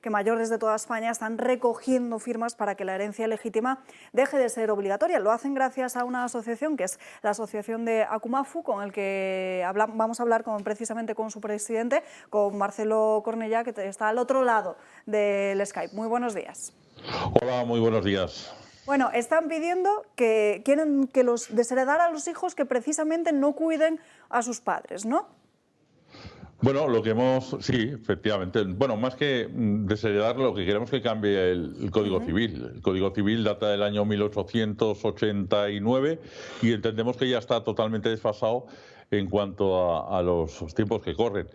que mayores de toda España están recogiendo firmas para que la herencia legítima deje de ser obligatoria. Lo hacen gracias a una asociación que es la Asociación de Akumafu, con el que vamos a hablar precisamente con su presidente, con Marcelo Cornellá, que está al otro lado del Skype. Muy buenos días. Hola, muy buenos días. Bueno, están pidiendo que quieren que los desheredar a los hijos que precisamente no cuiden a sus padres, ¿no? Bueno, sí, efectivamente. Bueno, más que desheredar, lo que queremos es que cambie el Código Civil. El Código Civil data del año 1889 y entendemos que ya está totalmente desfasado en cuanto a los tiempos que corren.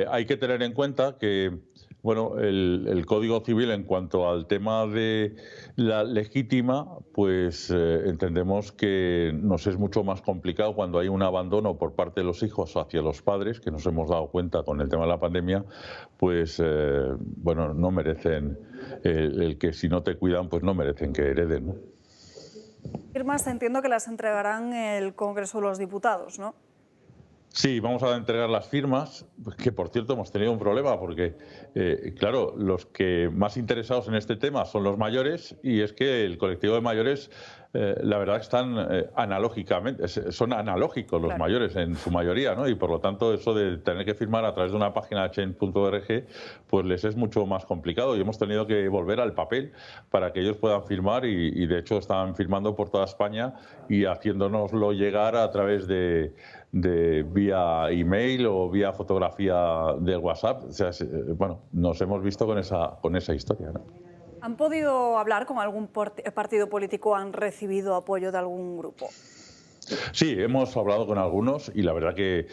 Hay que tener en cuenta que bueno, el Código Civil, en cuanto al tema de la legítima, pues entendemos que nos es mucho más complicado cuando hay un abandono por parte de los hijos hacia los padres, que nos hemos dado cuenta con el tema de la pandemia, pues bueno, no merecen el que si no te cuidan, pues no merecen que hereden, ¿no? Firmas entiendo que las entregarán el Congreso de los Diputados, ¿no? Sí, vamos a entregar las firmas, que por cierto hemos tenido un problema porque, claro, los que más interesados en este tema son los mayores y es que el colectivo de mayores, la verdad, están son analógicos los mayores en su mayoría, ¿no? Y por lo tanto eso de tener que firmar a través de una página change.org, pues les es mucho más complicado y hemos tenido que volver al papel para que ellos puedan firmar y de hecho están firmando por toda España y haciéndonoslo llegar a través de vía email o vía fotografía de WhatsApp. O sea, bueno, nos hemos visto con esa historia, ¿no? ¿Han podido hablar con algún partido político? ¿Han recibido apoyo de algún grupo? Sí, hemos hablado con algunos y la verdad que,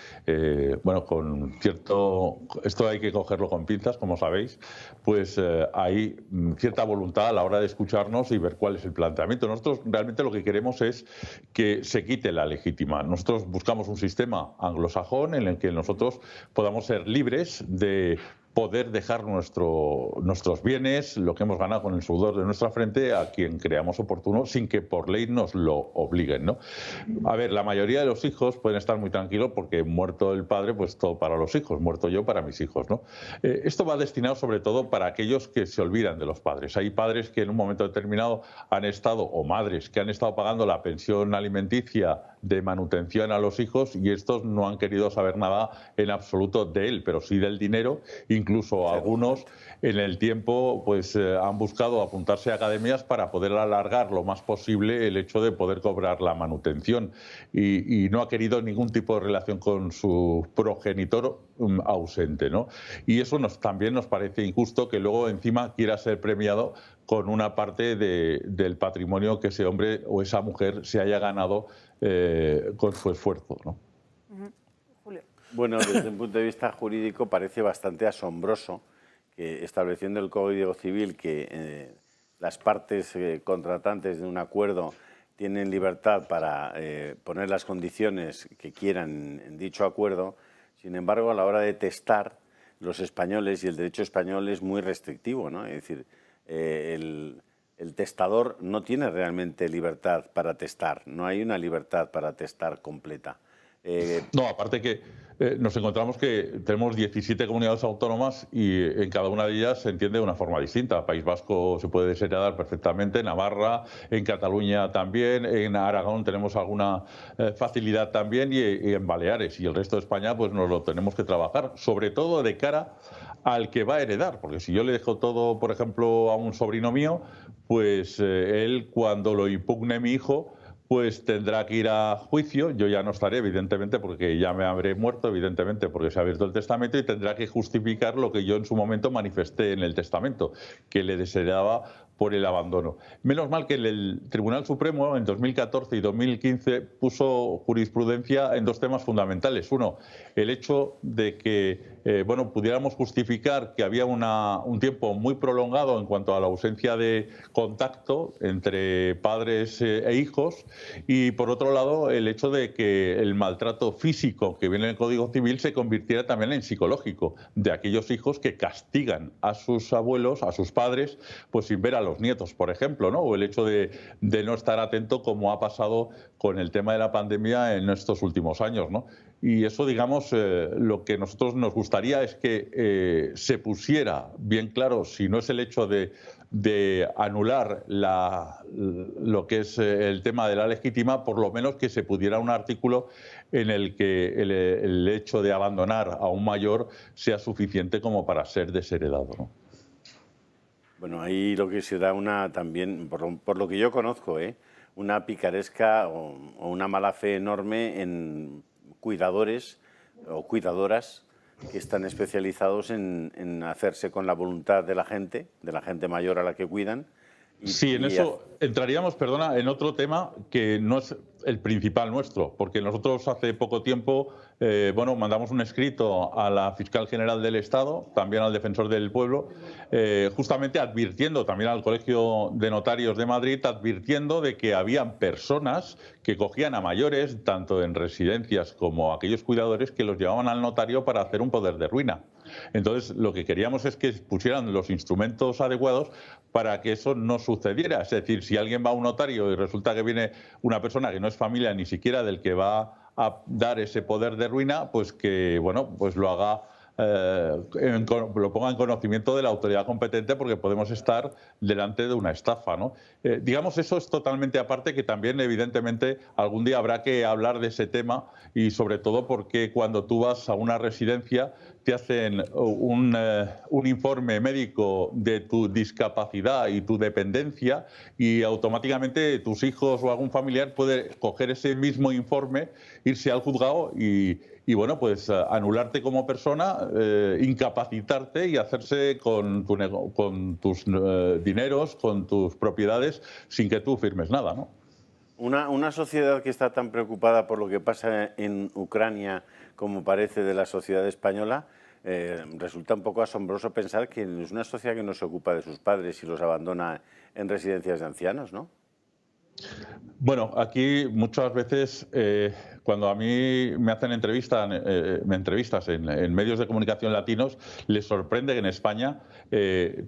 bueno, con esto hay que cogerlo con pinzas, como sabéis, pues hay cierta voluntad a la hora de escucharnos y ver cuál es el planteamiento. Nosotros realmente lo que queremos es que se quite la legítima. Nosotros buscamos un sistema anglosajón en el que nosotros podamos ser libres de poder dejar nuestros bienes, lo que hemos ganado con el sudor de nuestra frente, a quien creamos oportuno, sin que por ley nos lo obliguen, ¿no? A ver, la mayoría de los hijos pueden estar muy tranquilos porque muerto el padre, pues todo para los hijos, muerto yo para mis hijos, ¿no? Esto va destinado sobre todo para aquellos que se olvidan de los padres. Hay padres que en un momento determinado han estado, o madres que han estado pagando la pensión alimenticia de manutención a los hijos y estos no han querido saber nada en absoluto de él, pero sí del dinero. Incluso algunos en el tiempo pues han buscado apuntarse a academias para poder alargar lo más posible el hecho de poder cobrar la manutención y no ha querido ningún tipo de relación con su progenitor ausente, ¿no? Y eso también nos parece injusto que luego encima quiera ser premiado con una parte del patrimonio que ese hombre o esa mujer se haya ganado con su esfuerzo, ¿no? Julio. Bueno, desde un punto de vista jurídico parece bastante asombroso que estableciendo el Código Civil que las partes contratantes de un acuerdo tienen libertad para poner las condiciones que quieran en dicho acuerdo. Sin embargo, a la hora de testar, los españoles y el derecho español es muy restrictivo, ¿no? Es decir, el testador no tiene realmente libertad para testar, no hay una libertad para testar completa. No, aparte que nos encontramos que tenemos 17 comunidades autónomas y en cada una de ellas se entiende de una forma distinta. País Vasco se puede desheredar perfectamente, Navarra, en Cataluña también, en Aragón tenemos alguna facilidad también y en Baleares y el resto de España pues nos lo tenemos que trabajar, sobre todo de cara al que va a heredar, porque si yo le dejo todo, por ejemplo, a un sobrino mío, pues él cuando lo impugne mi hijo, pues tendrá que ir a juicio, yo ya no estaré, evidentemente, porque ya me habré muerto, evidentemente, porque se ha abierto el testamento y tendrá que justificar lo que yo en su momento manifesté en el testamento, que le desheredaba por el abandono. Menos mal que el Tribunal Supremo en 2014 y 2015 puso jurisprudencia en dos temas fundamentales. Uno, el hecho de que bueno, pudiéramos justificar que había un tiempo muy prolongado en cuanto a la ausencia de contacto entre padres e hijos y, por otro lado, el hecho de que el maltrato físico que viene en el Código Civil se convirtiera también en psicológico, de aquellos hijos que castigan a sus abuelos, a sus padres, pues sin ver a los nietos, por ejemplo, ¿no? O el hecho de no estar atento, como ha pasado con el tema de la pandemia en estos últimos años, ¿no? Y eso, digamos, lo que nosotros nos gustaría es que se pusiera bien claro, si no es el hecho de anular lo que es el tema de la legítima, por lo menos que se pudiera un artículo en el que el hecho de abandonar a un mayor sea suficiente como para ser desheredado, ¿no? Bueno, ahí lo que se da también, por lo que yo conozco, una picaresca o una mala fe enorme en cuidadores o cuidadoras que están especializados en hacerse con la voluntad de la gente mayor a la que cuidan. Sí, en eso entraríamos, perdona, en otro tema que no es el principal nuestro, porque nosotros hace poco tiempo mandamos un escrito a la Fiscal General del Estado, también al Defensor del Pueblo, justamente advirtiendo, también al Colegio de Notarios de Madrid, advirtiendo de que habían personas que cogían a mayores, tanto en residencias como aquellos cuidadores, que los llevaban al notario para hacer un poder de ruina. Entonces, lo que queríamos es que pusieran los instrumentos adecuados para que eso no sucediera. Es decir, si alguien va a un notario y resulta que viene una persona que no es familia ni siquiera del que va a dar ese poder de ruina, pues que, bueno, pues lo haga, lo ponga en conocimiento de la autoridad competente, porque podemos estar delante de una estafa, ¿no? Digamos, eso es totalmente aparte, que también evidentemente algún día habrá que hablar de ese tema, y sobre todo porque cuando tú vas a una residencia te hacen un informe médico de tu discapacidad y tu dependencia, y automáticamente tus hijos o algún familiar puede coger ese mismo informe, irse al juzgado y bueno, pues anularte como persona, incapacitarte y hacerse con tus dineros, con tus propiedades, sin que tú firmes nada, ¿no? Una sociedad que está tan preocupada por lo que pasa en Ucrania como parece de la sociedad española, resulta un poco asombroso pensar que es una sociedad que no se ocupa de sus padres y los abandona en residencias de ancianos, ¿no? Bueno, aquí muchas veces, cuando a mí me hacen entrevistas en medios de comunicación latinos, les sorprende que en España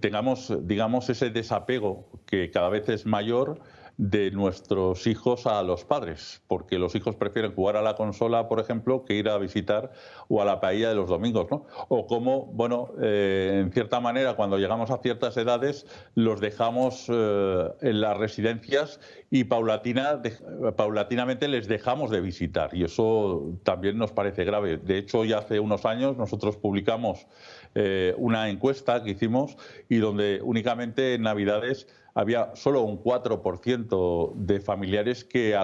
tengamos, digamos, ese desapego que cada vez es mayor de nuestros hijos a los padres, porque los hijos prefieren jugar a la consola, por ejemplo, que ir a visitar o a la paella de los domingos, ¿no? O como, bueno, en cierta manera, cuando llegamos a ciertas edades, los dejamos en las residencias y paulatinamente les dejamos de visitar, y eso también nos parece grave. De hecho, ya hace unos años nosotros publicamos una encuesta que hicimos, y donde únicamente en Navidades había solo un 4% de familiares que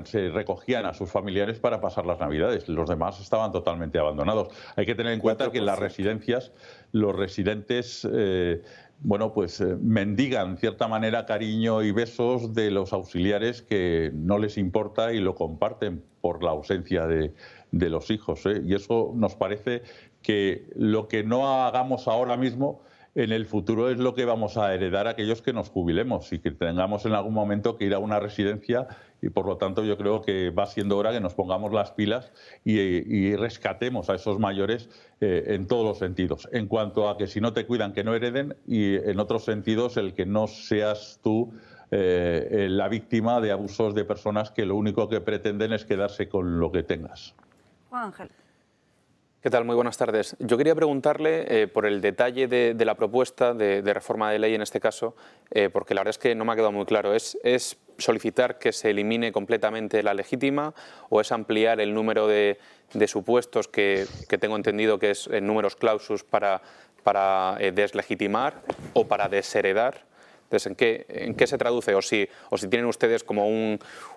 se recogían a sus familiares para pasar las Navidades. Los demás estaban totalmente abandonados. Hay que tener en cuenta que en las residencias los residentes mendigan en cierta manera cariño y besos de los auxiliares, que no les importa y lo comparten por la ausencia de los hijos, ¿eh? Y eso nos parece que lo que no hagamos ahora mismo, en el futuro es lo que vamos a heredar a aquellos que nos jubilemos y que tengamos en algún momento que ir a una residencia, y por lo tanto yo creo que va siendo hora que nos pongamos las pilas y rescatemos a esos mayores en todos los sentidos. En cuanto a que si no te cuidan, que no hereden, y en otros sentidos el que no seas tú la víctima de abusos de personas que lo único que pretenden es quedarse con lo que tengas. Juan Ángel. ¿Qué tal? Muy buenas tardes. Yo quería preguntarle por el detalle de la propuesta de reforma de ley en este caso, porque la verdad es que no me ha quedado muy claro. ¿Es solicitar que se elimine completamente la legítima, o es ampliar el número de supuestos que tengo entendido que es en números clausus para deslegitimar o para desheredar? Entonces, ¿en qué se traduce? O si tienen ustedes como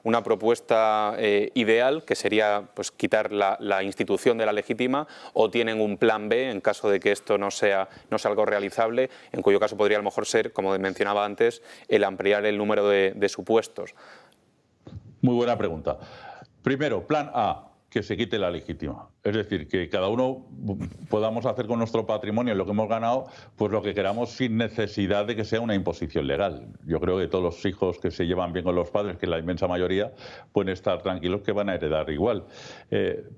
una propuesta ideal, que sería pues quitar la institución de la legítima, o tienen un plan B en caso de que esto no sea algo realizable, en cuyo caso podría a lo mejor ser, como mencionaba antes, el ampliar el número de supuestos. Muy buena pregunta. Primero, plan A, que se quite la legítima. Es decir, que cada uno podamos hacer con nuestro patrimonio, lo que hemos ganado, pues lo que queramos, sin necesidad de que sea una imposición legal. Yo creo que todos los hijos que se llevan bien con los padres, que es la inmensa mayoría, pueden estar tranquilos que van a heredar igual.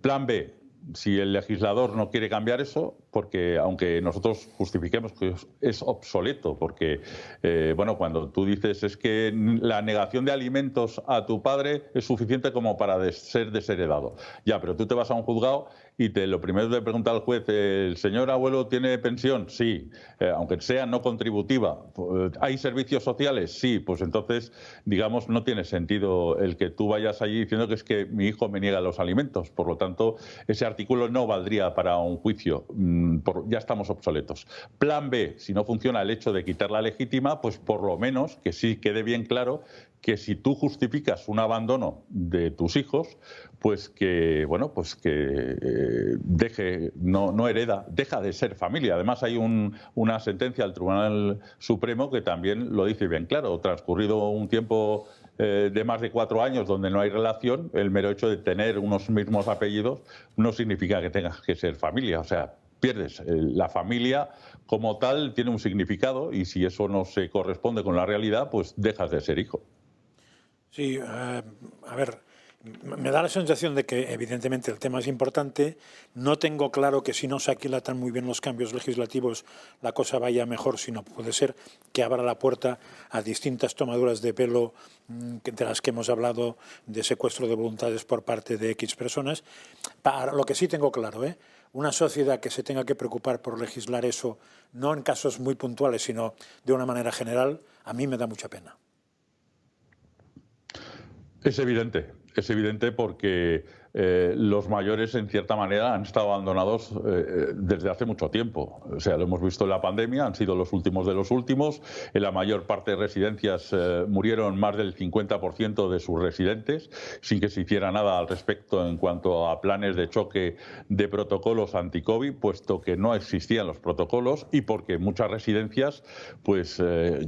Plan B, si el legislador no quiere cambiar eso, porque aunque nosotros justifiquemos que es obsoleto, porque bueno, cuando tú dices es que la negación de alimentos a tu padre es suficiente como para ser desheredado. Ya, pero tú te vas a un juzgado y lo primero que te pregunta el juez, ¿el señor abuelo tiene pensión? Sí, aunque sea no contributiva. ¿Hay servicios sociales? Sí, pues entonces, digamos, no tiene sentido el que tú vayas allí diciendo que es que mi hijo me niega los alimentos. Por lo tanto, ese artículo no valdría para un juicio. Ya estamos obsoletos. Plan B, si no funciona el hecho de quitar la legítima, pues por lo menos que sí quede bien claro que si tú justificas un abandono de tus hijos, pues que, bueno, pues que no hereda, deja de ser familia. Además hay una sentencia del Tribunal Supremo que también lo dice bien claro. Transcurrido un tiempo de más de 4 años donde no hay relación, el mero hecho de tener unos mismos apellidos no significa que tengas que ser familia. O sea, pierdes. La familia como tal tiene un significado y si eso no se corresponde con la realidad, pues dejas de ser hijo. Sí, a ver, me da la sensación de que evidentemente el tema es importante. No tengo claro que si no se aquilatan muy bien los cambios legislativos la cosa vaya mejor, sino puede ser que abra la puerta a distintas tomaduras de pelo de las que hemos hablado, de secuestro de voluntades por parte de X personas. Para lo que sí tengo claro, una sociedad que se tenga que preocupar por legislar eso, no en casos muy puntuales, sino de una manera general, a mí me da mucha pena. Es evidente porque los mayores, en cierta manera, han estado abandonados desde hace mucho tiempo. O sea, lo hemos visto en la pandemia, han sido los últimos de los últimos. En la mayor parte de residencias murieron más del 50% de sus residentes, sin que se hiciera nada al respecto en cuanto a planes de choque de protocolos anti-COVID, puesto que no existían los protocolos y porque muchas residencias pues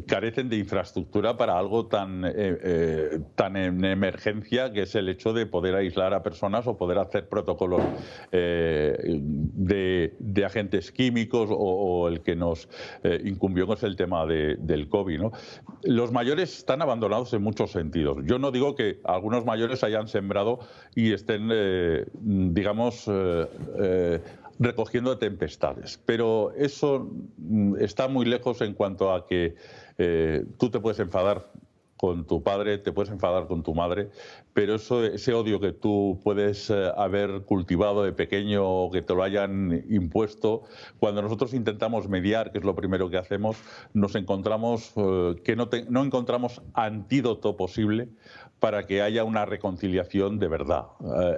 carecen de infraestructura para algo tan en emergencia, que es el hecho de poder aislar a personas o poder hacer protocolos de agentes químicos o el que nos incumbió con el tema del COVID, ¿no? Los mayores están abandonados en muchos sentidos. Yo no digo que algunos mayores hayan sembrado y estén, digamos, recogiendo tempestades, pero eso está muy lejos en cuanto a que tú te puedes enfadar con tu padre, te puedes enfadar con tu madre, pero ese odio que tú puedes haber cultivado de pequeño o que te lo hayan impuesto, cuando nosotros intentamos mediar, que es lo primero que hacemos, nos encontramos que no encontramos antídoto posible para que haya una reconciliación de verdad.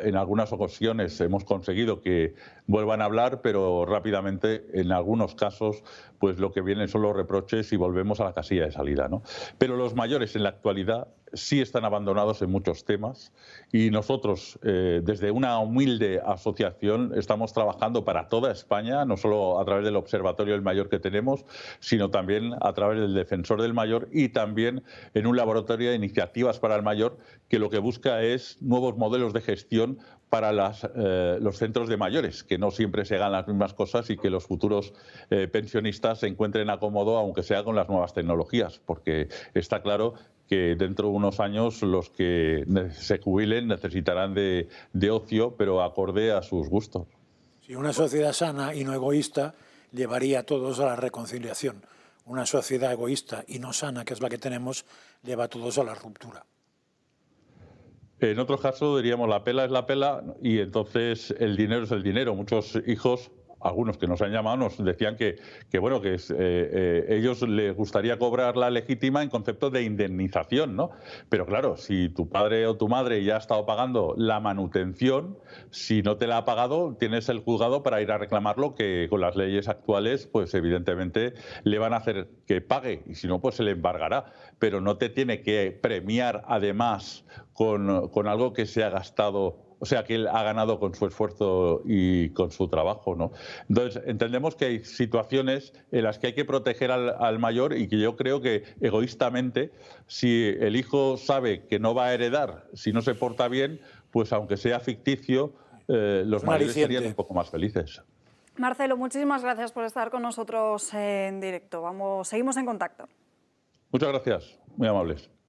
En algunas ocasiones hemos conseguido que vuelvan a hablar, pero rápidamente, en algunos casos, pues lo que vienen son los reproches y volvemos a la casilla de salida, ¿no? Pero los mayores en la actualidad sí están abandonados en muchos temas y nosotros, desde una humilde asociación, estamos trabajando para toda España, no solo a través del Observatorio del Mayor que tenemos, sino también a través del Defensor del Mayor y también en un laboratorio de iniciativas para el mayor que lo que busca es nuevos modelos de gestión para los centros de mayores, que no siempre se hagan las mismas cosas y que los futuros pensionistas se encuentren acomodo, aunque sea con las nuevas tecnologías, porque está claro que dentro de unos años los que se jubilen necesitarán de ocio, pero acorde a sus gustos. Si una sociedad sana y no egoísta llevaría a todos a la reconciliación. Una sociedad egoísta y no sana, que es la que tenemos, lleva a todos a la ruptura. En otro caso diríamos la pela es la pela y entonces el dinero es el dinero. Muchos hijos, algunos que nos han llamado, nos decían que ellos les gustaría cobrar la legítima en concepto de indemnización, ¿no? Pero claro, si tu padre o tu madre ya ha estado pagando la manutención, si no te la ha pagado, tienes el juzgado para ir a reclamarlo, que con las leyes actuales, pues evidentemente le van a hacer que pague y si no, pues se le embargará. Pero no te tiene que premiar además con algo que se ha gastado, o sea, que él ha ganado con su esfuerzo y con su trabajo, ¿no? Entonces, entendemos que hay situaciones en las que hay que proteger al mayor y que yo creo que egoístamente, si el hijo sabe que no va a heredar, si no se porta bien, pues aunque sea ficticio, los mayores serían un poco más felices. Marcelo, muchísimas gracias por estar con nosotros en directo. Seguimos en contacto. Muchas gracias, muy amables.